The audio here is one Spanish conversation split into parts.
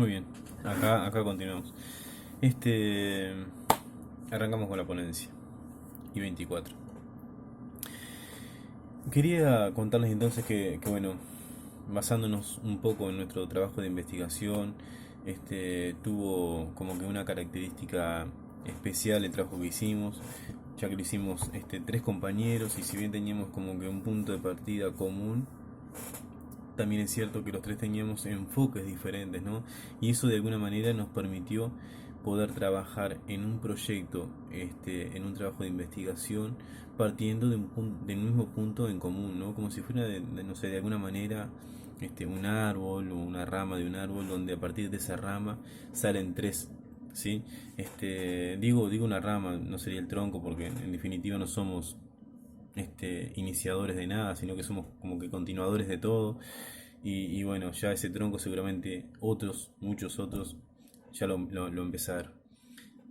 Muy bien, acá continuamos. Este, Arrancamos con la ponencia. I-24. Quería contarles entonces bueno, basándonos un poco en nuestro trabajo de investigación, tuvo como que una característica especial el trabajo que hicimos, ya que lo hicimos tres compañeros y si bien teníamos como que un punto de partida común, también es cierto que los tres teníamos enfoques diferentes, ¿no? Y eso de alguna manera nos permitió poder trabajar en un proyecto, en un trabajo de investigación, partiendo del mismo punto en común, ¿no? Como si fuera, no sé, de alguna manera, un árbol o una rama de un árbol, donde a partir de esa rama salen tres, ¿sí? Digo una rama, no sería el tronco, porque en definitiva no somos iniciadores de nada, sino que somos como que continuadores de todo. Y bueno, ya ese tronco seguramente otros, muchos otros, ya lo empecé a ver.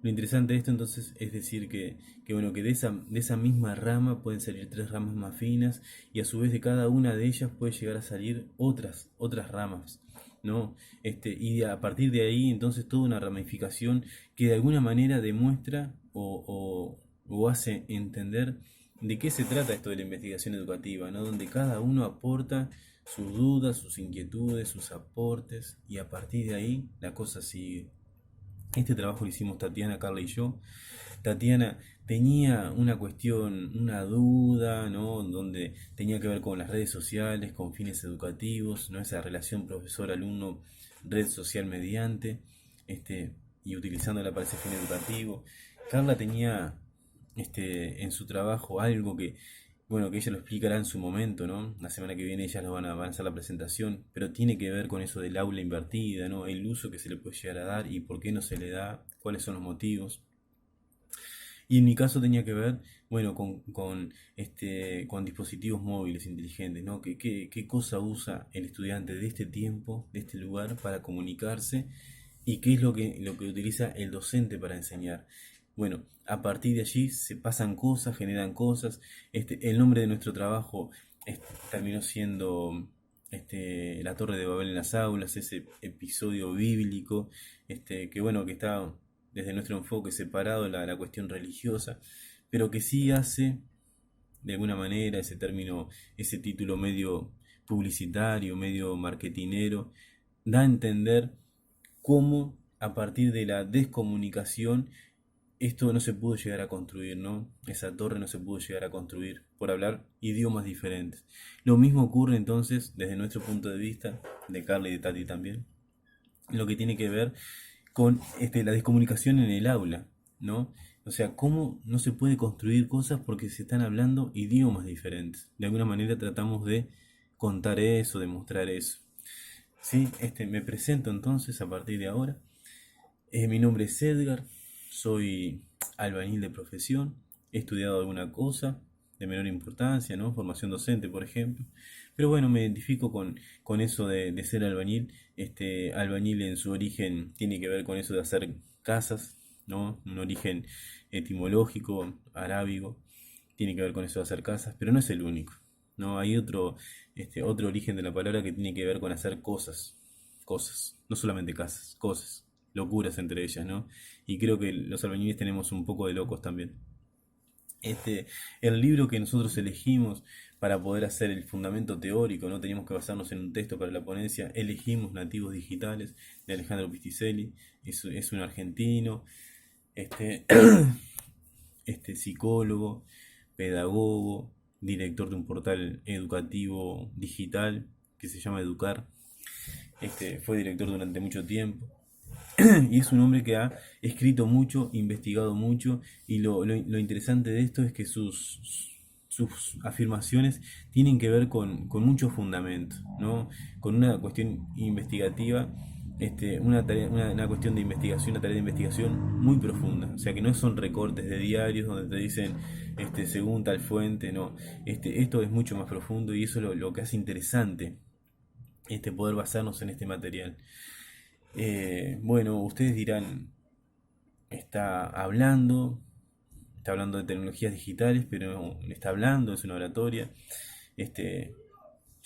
Lo interesante de esto entonces es decir bueno, que de esa misma rama pueden salir tres ramas más finas y a su vez de cada una de ellas puede llegar a salir otras ramas, ¿no? Y a partir de ahí entonces toda una ramificación que de alguna manera demuestra o hace entender de qué se trata esto de la investigación educativa, ¿no? Donde cada uno aporta sus dudas, sus inquietudes, sus aportes y a partir de ahí la cosa sigue. Este trabajo lo hicimos Tatiana, Carla y yo. Tatiana tenía una cuestión, una duda, ¿no? Donde tenía que ver con las redes sociales, con fines educativos, ¿no? Esa relación profesor-alumno, red social mediante, y utilizándola para ese fin educativo. Carla tenía, en su trabajo algo que, bueno, que ella lo explicará en su momento, ¿no? La semana que viene ellas van a hacer la presentación, pero tiene que ver con eso del aula invertida, ¿no? El uso que se le puede llegar a dar y por qué no se le da, cuáles son los motivos. Y en mi caso tenía que ver, bueno, con dispositivos móviles inteligentes, ¿no? ¿Qué cosa usa el estudiante de este tiempo, de este lugar, para comunicarse? ¿Y qué es lo que utiliza el docente para enseñar? Bueno, a partir de allí se pasan cosas, generan cosas. El nombre de nuestro trabajo terminó siendo La Torre de Babel en las aulas, ese episodio bíblico, que bueno, que está desde nuestro enfoque separado la cuestión religiosa, pero que sí hace, de alguna manera, ese término, ese título medio publicitario, medio marketinero, da a entender cómo a partir de la descomunicación esto no se pudo llegar a construir, ¿no? Esa torre no se pudo llegar a construir por hablar idiomas diferentes. Lo mismo ocurre entonces desde nuestro punto de vista, de Carla y de Tati también, lo que tiene que ver con la descomunicación en el aula, ¿no? O sea, cómo no se puede construir cosas porque se están hablando idiomas diferentes. De alguna manera tratamos de contar eso, de mostrar eso. Sí, me presento entonces a partir de ahora. Mi nombre es Edgar, soy albañil de profesión, he estudiado alguna cosa de menor importancia, ¿no? Formación docente, por ejemplo. Pero bueno, me identifico con eso de ser albañil. Albañil en su origen tiene que ver con eso de hacer casas, ¿no? Un origen etimológico, arábigo, tiene que ver con eso de hacer casas, pero no es el único, ¿no? Hay otro origen de la palabra que tiene que ver con hacer cosas, no solamente casas, cosas, locuras entre ellas, ¿no? Y creo que los albañiles tenemos un poco de locos también. Este, el libro que nosotros elegimos para poder hacer el fundamento teórico, no teníamos que basarnos en un texto para la ponencia, elegimos Nativos Digitales de Alejandro Pisticelli, es un argentino, este, psicólogo, pedagogo, director de un portal educativo digital que se llama Educar. Fue director durante mucho tiempo y es un hombre que ha escrito mucho, investigado mucho y lo interesante de esto es que sus afirmaciones tienen que ver con mucho fundamento, ¿no? Con una cuestión investigativa, una cuestión de investigación, una tarea de investigación muy profunda. O sea que no son recortes de diarios donde te dicen según tal fuente, no. Esto es mucho más profundo y eso es lo que hace interesante poder basarnos en este material. Bueno, ustedes dirán, está hablando, está hablando de tecnologías digitales, pero no está hablando, es una oratoria. Este,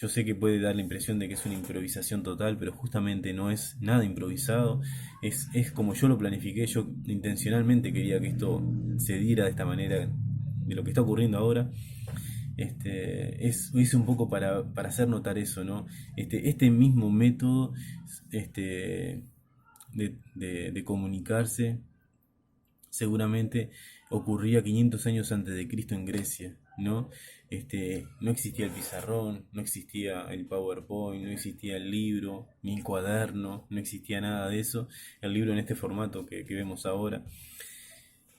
Yo sé que puede dar la impresión de que es una improvisación total, pero justamente no es nada improvisado. Es como yo lo planifiqué. Yo intencionalmente quería que esto se diera de esta manera, de lo que está ocurriendo ahora. Hice un poco para hacer notar eso, ¿no? Este mismo método de comunicarse seguramente ocurría 500 años antes de Cristo en Grecia, ¿no? No existía el pizarrón, no existía el PowerPoint, no existía el libro, ni el cuaderno, no existía nada de eso. El libro en este formato que vemos ahora,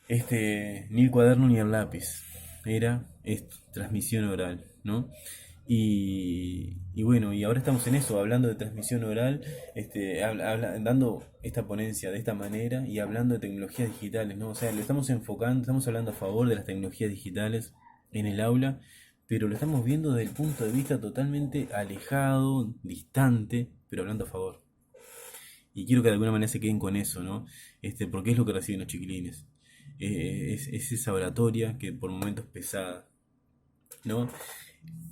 ni el cuaderno ni el lápiz, era esto, transmisión oral, ¿no? Y bueno, y ahora estamos en eso, hablando de transmisión oral, dando esta ponencia de esta manera y hablando de tecnologías digitales, ¿no? O sea, lo estamos enfocando, estamos hablando a favor de las tecnologías digitales en el aula, pero lo estamos viendo desde el punto de vista totalmente alejado, distante, pero hablando a favor. Y quiero que de alguna manera se queden con eso, ¿no? Porque es lo que reciben los chiquilines. Es esa oratoria que por momentos es pesada, ¿no?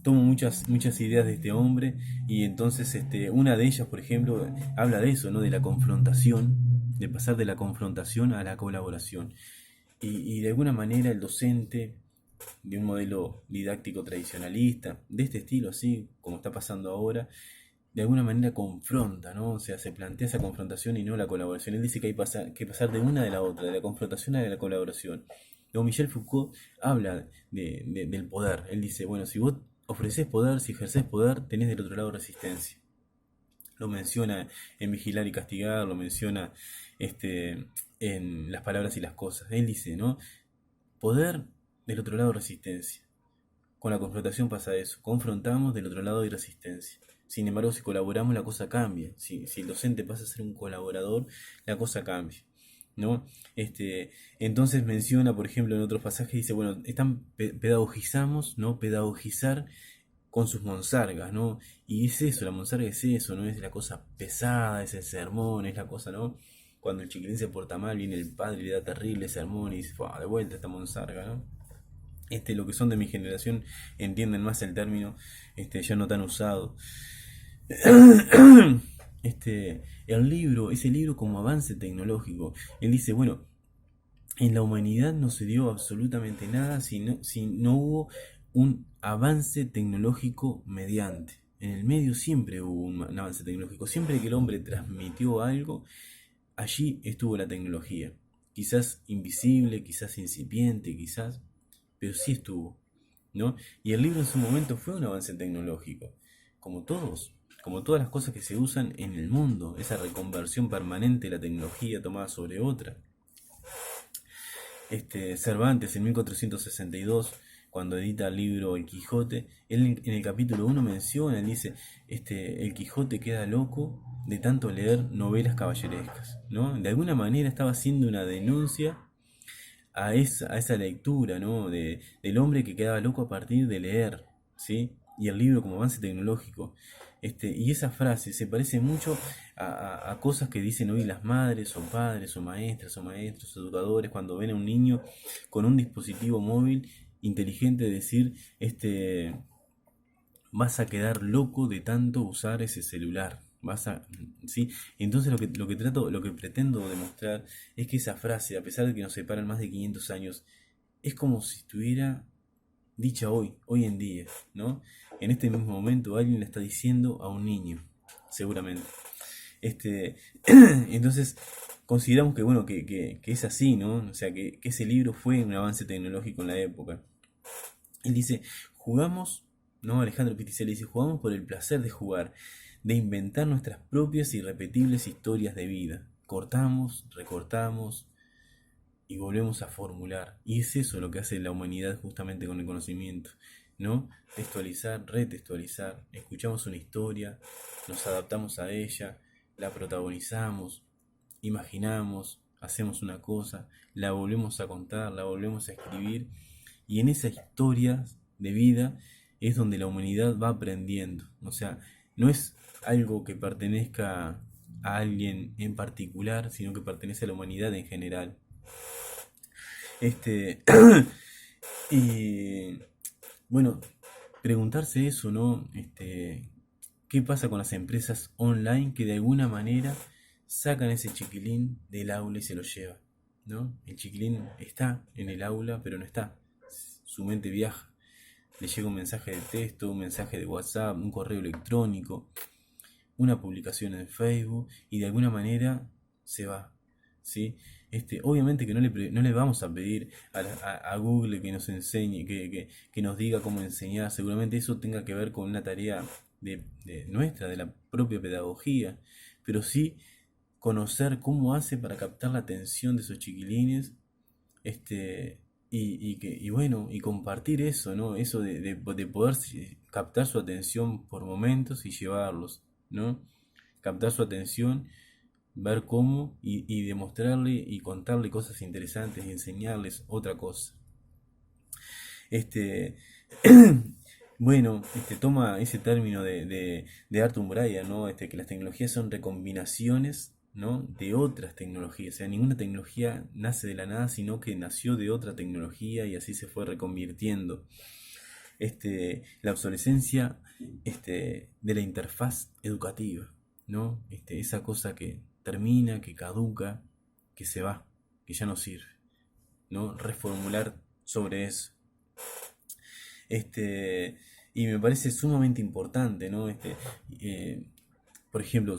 Tomo muchas ideas de este hombre y entonces una de ellas, por ejemplo, habla de eso, ¿no? De la confrontación, de pasar de la confrontación a la colaboración. Y de alguna manera el docente de un modelo didáctico tradicionalista, de este estilo, así como está pasando ahora, de alguna manera confronta, ¿no? O sea, se plantea esa confrontación y no la colaboración. Él dice que hay que pasar de una de la otra, de la confrontación a la colaboración. Luego Michel Foucault habla del poder. Él dice, bueno, si vos ofreces poder, si ejerces poder, tenés del otro lado resistencia. Lo menciona en Vigilar y Castigar, lo menciona en Las Palabras y las Cosas. Él dice, ¿no? Poder, del otro lado resistencia. Con la confrontación pasa eso. Confrontamos, del otro lado hay resistencia. Sin embargo, si colaboramos, la cosa cambia. Si el docente pasa a ser un colaborador, la cosa cambia, ¿no? Entonces menciona, por ejemplo, en otros pasajes, dice, bueno, pedagogizamos, ¿no? Pedagogizar con sus monsargas, ¿no? Y es eso, la monsarga es eso, ¿no? Es la cosa pesada, es el sermón, es la cosa, ¿no? Cuando el chiquilín se porta mal, viene el padre y le da terrible sermón y dice, de vuelta esta monsarga, ¿no? Lo que son de mi generación entienden más el término, ya no tan usado. El libro, ese libro como avance tecnológico, él dice, bueno, en la humanidad no se dio absolutamente nada si no hubo un avance tecnológico mediante. En el medio siempre hubo un avance tecnológico. Siempre que el hombre transmitió algo, allí estuvo la tecnología. Quizás invisible, quizás incipiente, quizás, pero sí estuvo, ¿no? Y el libro en su momento fue un avance tecnológico, como todas las cosas que se usan en el mundo, esa reconversión permanente de la tecnología tomada sobre otra. Cervantes en 1462, cuando edita el libro El Quijote, él en el capítulo 1 menciona, él dice, el Quijote queda loco de tanto leer novelas caballerescas, ¿no? De alguna manera estaba haciendo una denuncia a esa lectura, ¿no? Del hombre que quedaba loco a partir de leer, ¿sí? Y el libro como avance tecnológico. Y esa frase se parece mucho a cosas que dicen hoy las madres o padres o maestras o maestros, educadores, cuando ven a un niño con un dispositivo móvil inteligente, decir, vas a quedar loco de tanto usar ese celular. ¿Sí? Entonces lo que pretendo demostrar es que esa frase, a pesar de que nos separan más de 500 años, es como si estuviera dicha hoy en día, ¿no? En este mismo momento alguien le está diciendo a un niño, seguramente. Entonces consideramos que bueno, que es así, ¿no? O sea, que ese libro fue un avance tecnológico en la época. Él dice, jugamos, ¿no? Alejandro Piticelli dice, jugamos por el placer de jugar, de inventar nuestras propias y irrepetibles historias de vida. Cortamos, recortamos y volvemos a formular. Y es eso lo que hace la humanidad justamente con el conocimiento, ¿no? Textualizar, retextualizar. Escuchamos una historia, nos adaptamos a ella, la protagonizamos, imaginamos, hacemos una cosa, la volvemos a contar, la volvemos a escribir. Y en esas historias de vida es donde la humanidad va aprendiendo. O sea, no es algo que pertenezca a alguien en particular, sino que pertenece a la humanidad en general. Y bueno, preguntarse eso, ¿no? ¿Qué pasa con las empresas online que de alguna manera sacan ese chiquilín del aula y se lo llevan, ¿no? El chiquilín está en el aula, pero no está. Su mente viaja. Le llega un mensaje de texto, un mensaje de WhatsApp, un correo electrónico, una publicación en Facebook y de alguna manera se va, ¿sí? Obviamente que no le vamos a pedir a Google que nos enseñe, que nos diga cómo enseñar, seguramente eso tenga que ver con una tarea de nuestra, de la propia pedagogía, pero sí conocer cómo hace para captar la atención de esos chiquilines, y bueno, y compartir eso, ¿no? Eso de poder captar su atención por momentos y llevarlos, ¿no? Captar su atención, ver cómo y demostrarle y contarle cosas interesantes y enseñarles otra cosa. Este, bueno, toma ese término de Arthur Bryan, ¿no? Que las tecnologías son recombinaciones, ¿no? De otras tecnologías. O sea, ninguna tecnología nace de la nada, sino que nació de otra tecnología y así se fue reconvirtiendo. La obsolescencia, de la interfaz educativa, ¿no? Esa cosa que termina, que caduca, que se va, que ya no sirve, ¿no? Reformular sobre eso. Este, y me parece sumamente importante, ¿no? Por ejemplo,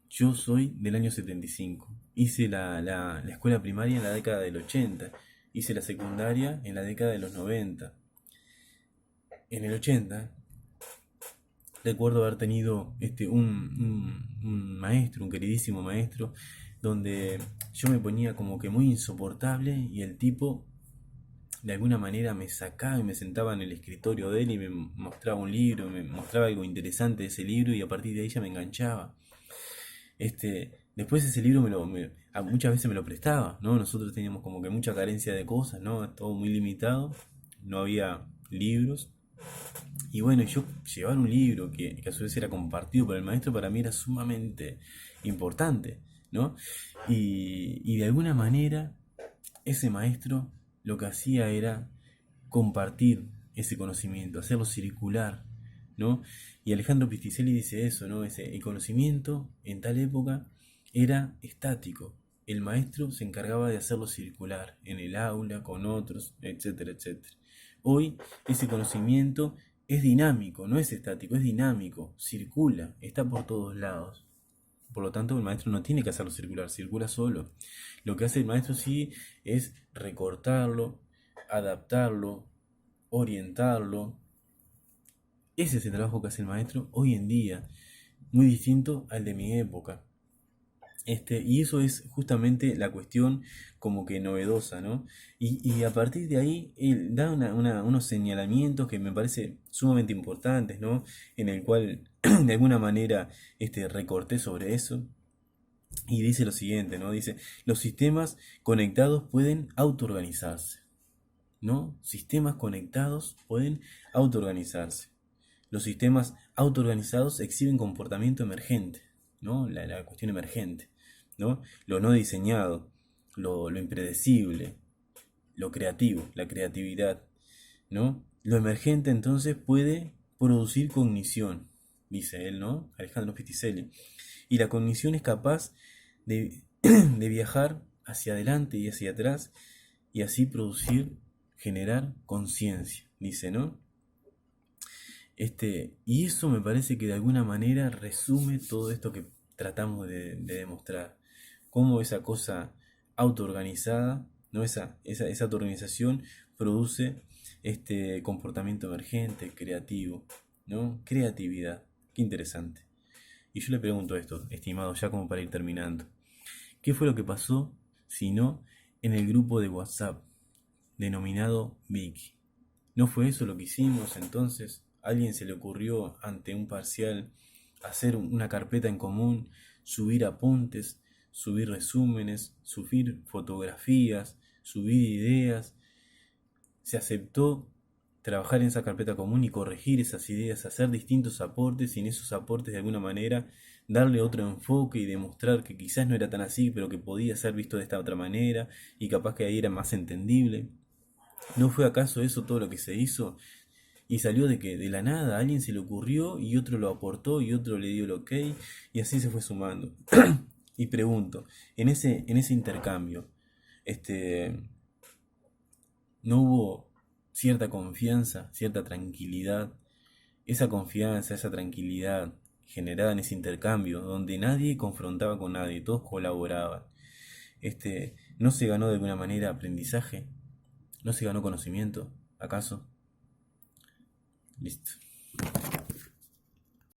yo soy del año 75. Hice la escuela primaria en la década del 80. Hice la secundaria en la década de los 90. En el 80 recuerdo haber tenido un maestro, un queridísimo maestro, donde yo me ponía como que muy insoportable y el tipo de alguna manera me sacaba y me sentaba en el escritorio de él y me mostraba un libro, me mostraba algo interesante de ese libro y a partir de ahí ya me enganchaba. Después ese libro muchas veces me lo prestaba, ¿no? Nosotros teníamos como que mucha carencia de cosas, ¿no? Todo muy limitado, no había libros. Y bueno, yo llevar un libro que a su vez era compartido por el maestro para mí era sumamente importante, ¿no? Y de alguna manera ese maestro lo que hacía era compartir ese conocimiento, hacerlo circular, ¿no? Y Alejandro Pisticelli dice eso, ¿no? El conocimiento en tal época era estático. El maestro se encargaba de hacerlo circular en el aula, con otros, etcétera, etcétera. Hoy ese conocimiento es dinámico, no es estático, es dinámico, circula, está por todos lados. Por lo tanto, el maestro no tiene que hacerlo circular, circula solo. Lo que hace el maestro sí es recortarlo, adaptarlo, orientarlo. Ese es el trabajo que hace el maestro hoy en día, muy distinto al de mi época. Y eso es justamente la cuestión como que novedosa, ¿no? Y a partir de ahí él da unos señalamientos que me parece sumamente importantes, ¿no? En el cual de alguna manera recorté sobre eso. Y dice lo siguiente, ¿no? Dice, los sistemas conectados pueden autoorganizarse, ¿no? Sistemas conectados pueden autoorganizarse. Los sistemas autoorganizados exhiben comportamiento emergente, ¿no? La cuestión emergente, ¿no? Lo no diseñado, lo impredecible, lo creativo, la creatividad, ¿no? Lo emergente entonces puede producir cognición, dice él, ¿no? Alejandro Pisticelli. Y la cognición es capaz de, de viajar hacia adelante y hacia atrás y así producir, generar conciencia, dice, ¿no? Y eso me parece que de alguna manera resume todo esto que tratamos de demostrar. Cómo esa cosa autoorganizada, ¿no? Esa autoorganización produce este comportamiento emergente, creativo, ¿no? Creatividad. Qué interesante. Y yo le pregunto esto, estimado, ya como para ir terminando. ¿Qué fue lo que pasó, si no, en el grupo de WhatsApp denominado Vicky? ¿No fue eso lo que hicimos entonces? ¿A alguien se le ocurrió ante un parcial hacer una carpeta en común, subir apuntes, subir resúmenes, subir fotografías, subir ideas? Se aceptó trabajar en esa carpeta común y corregir esas ideas, hacer distintos aportes y en esos aportes de alguna manera darle otro enfoque y demostrar que quizás no era tan así, pero que podía ser visto de esta otra manera y capaz que ahí era más entendible. ¿No fue acaso eso todo lo que se hizo? Y salió de que de la nada a alguien se le ocurrió y otro lo aportó y otro le dio el ok y así se fue sumando. Y pregunto, en ese intercambio, este, ¿no hubo cierta confianza, cierta tranquilidad? Esa confianza, esa tranquilidad generada en ese intercambio, donde nadie confrontaba con nadie, todos colaboraban. ¿No se ganó de alguna manera aprendizaje? ¿No se ganó conocimiento? ¿Acaso? Listo.